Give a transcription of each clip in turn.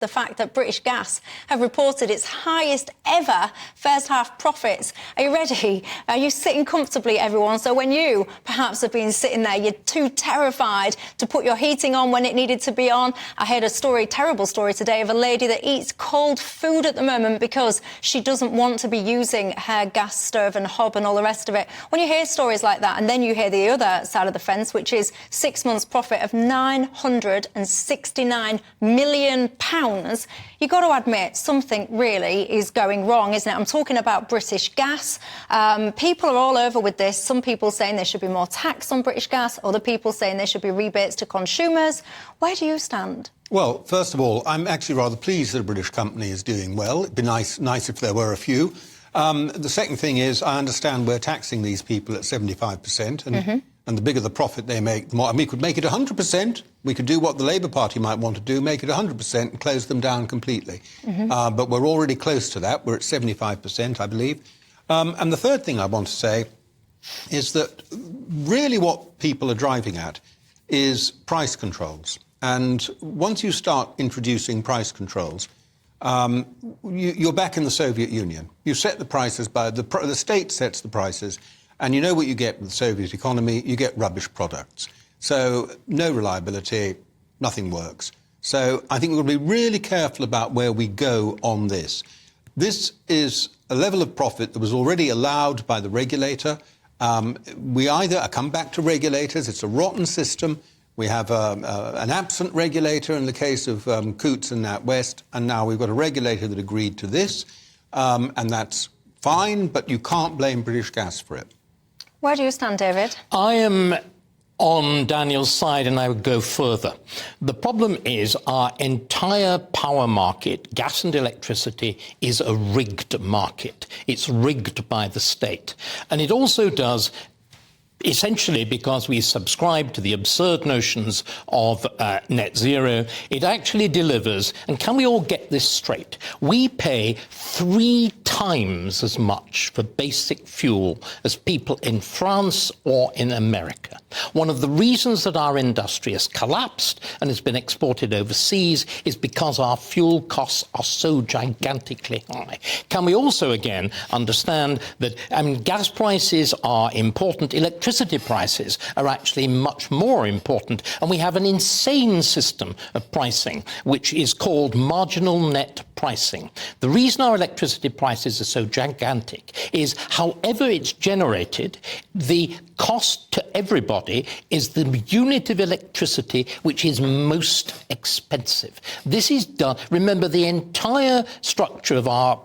the fact that British Gas have reported its highest ever first half profits. Are you ready? Are you sitting comfortably, everyone? So when you perhaps have been sitting there, you're too terrified to put your heating on when it needed to be on. I heard a story, terrible story today, of a lady that eats cold food at the moment because she doesn't want to be using her gas stove and hob and all the rest of it. When you hear stories like that, and then you hear the other side of the fence, which is 6 months' profit of £969 million, you've got to admit something really is going wrong, isn't it? I'm talking about British Gas. People are all over with this. Some people saying there should be more tax on British Gas, other people saying there should be rebates to consumers. Where do you stand? Well, first of all, I'm actually rather pleased that a British company is doing well. It'd be nice if there were a few. The second thing is, I understand we're taxing these people at 75%, and the bigger the profit they make, the more. I mean, we could make it 100%. We could do what the Labour Party might want to do, make it 100% and close them down completely. But we're already close to that. We're at 75%, I believe. And the third thing I want to say is that really what people are driving at is price controls. And once you start introducing price controls, you're back in the Soviet Union. You set the prices by the state sets the prices, and you know what you get with the Soviet economy. You get rubbish products. So no reliability, nothing works. So I think we've got to be really careful about where we go on this. This is a level of profit that was already allowed by the regulator. We either come back to regulators. It's a rotten system. We have an absent regulator in the case of Coots and NatWest, and now we've got a regulator that agreed to this, and that's fine, but you can't blame British Gas for it. Where do you stand, David? I am on Daniel's side, and I would go further. The problem is our entire power market, gas and electricity, is a rigged market. It's rigged by the state. And it also does, essentially because we subscribe to the absurd notions of net zero, it actually delivers, and can we all get this straight? We pay 3 times as much for basic fuel as people in France or in America. One of the reasons that our industry has collapsed and has been exported overseas is because our fuel costs are so gigantically high. Can we also, again, understand that, gas prices are important, electricity prices are actually much more important, and we have an insane system of pricing, which is called marginal net pricing. The reason our electricity prices are so gigantic is, however it's generated, the cost to everybody is the unit of electricity which is most expensive. This is done. Remember, the entire structure of our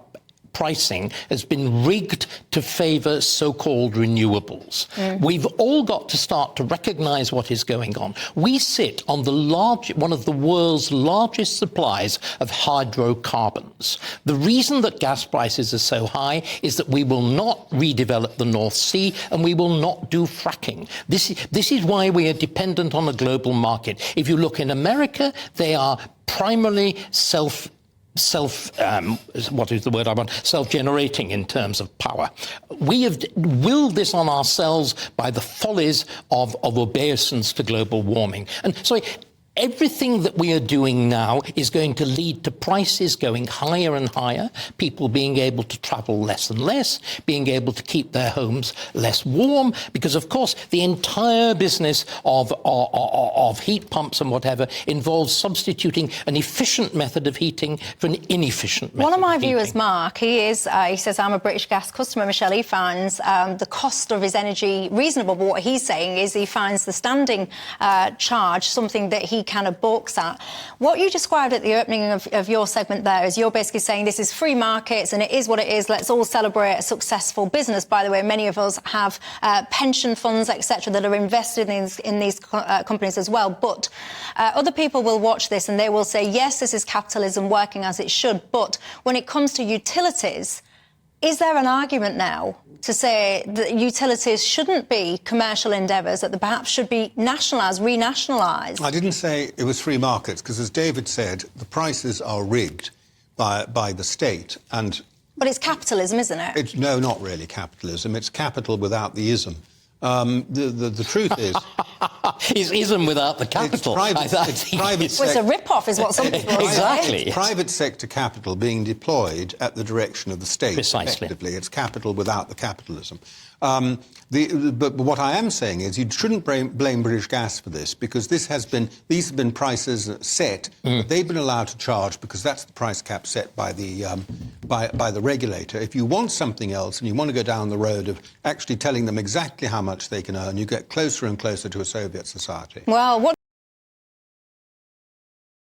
pricing has been rigged to favour so-called renewables. We've all got to start to recognise what is going on. We sit on one of the world's largest supplies of hydrocarbons. The reason that gas prices are so high is that we will not redevelop the North Sea and we will not do fracking. This is why we are dependent on a global market. If you look in America, they are primarily self-generating in terms of power. We have willed this on ourselves by the follies of obeisance to global warming. And so everything that we are doing now is going to lead to prices going higher and higher, people being able to travel less and less, being able to keep their homes less warm, because, of course, the entire business of heat pumps and whatever involves substituting an efficient method of heating for an inefficient method of heating. One of my viewers, Mark, he says, I'm a British Gas customer. Michelle, he finds the cost of his energy reasonable, but what he's saying is he finds the standing charge something that he kind of balks at. What you described at the opening of your segment there is you're basically saying this is free markets and it is what it is. Let's all celebrate a successful business. By the way, many of us have pension funds, etc., that are invested in these companies as well. But other people will watch this and they will say, yes, this is capitalism working as it should. But when it comes to utilities, is there an argument now to say that utilities shouldn't be commercial endeavours, that they perhaps should be nationalised, renationalised? I didn't say it was free markets, because, as David said, the prices are rigged by the state. But it's capitalism, isn't it? No, not really capitalism. It's capital without the ism. The truth is... It's ism without the capital. It's private Well, it's a rip-off, is what some people are saying. Exactly. It's private sector capital being deployed at the direction of the state. Precisely. Effectively, it's capital without the capitalism. But what I am saying is you shouldn't blame British Gas for this, because these have been prices set. But they've been allowed to charge because that's the price cap set by the regulator. If you want something else and you want to go down the road of actually telling them exactly how much they can earn, you get closer and closer to a Soviet society. Well, what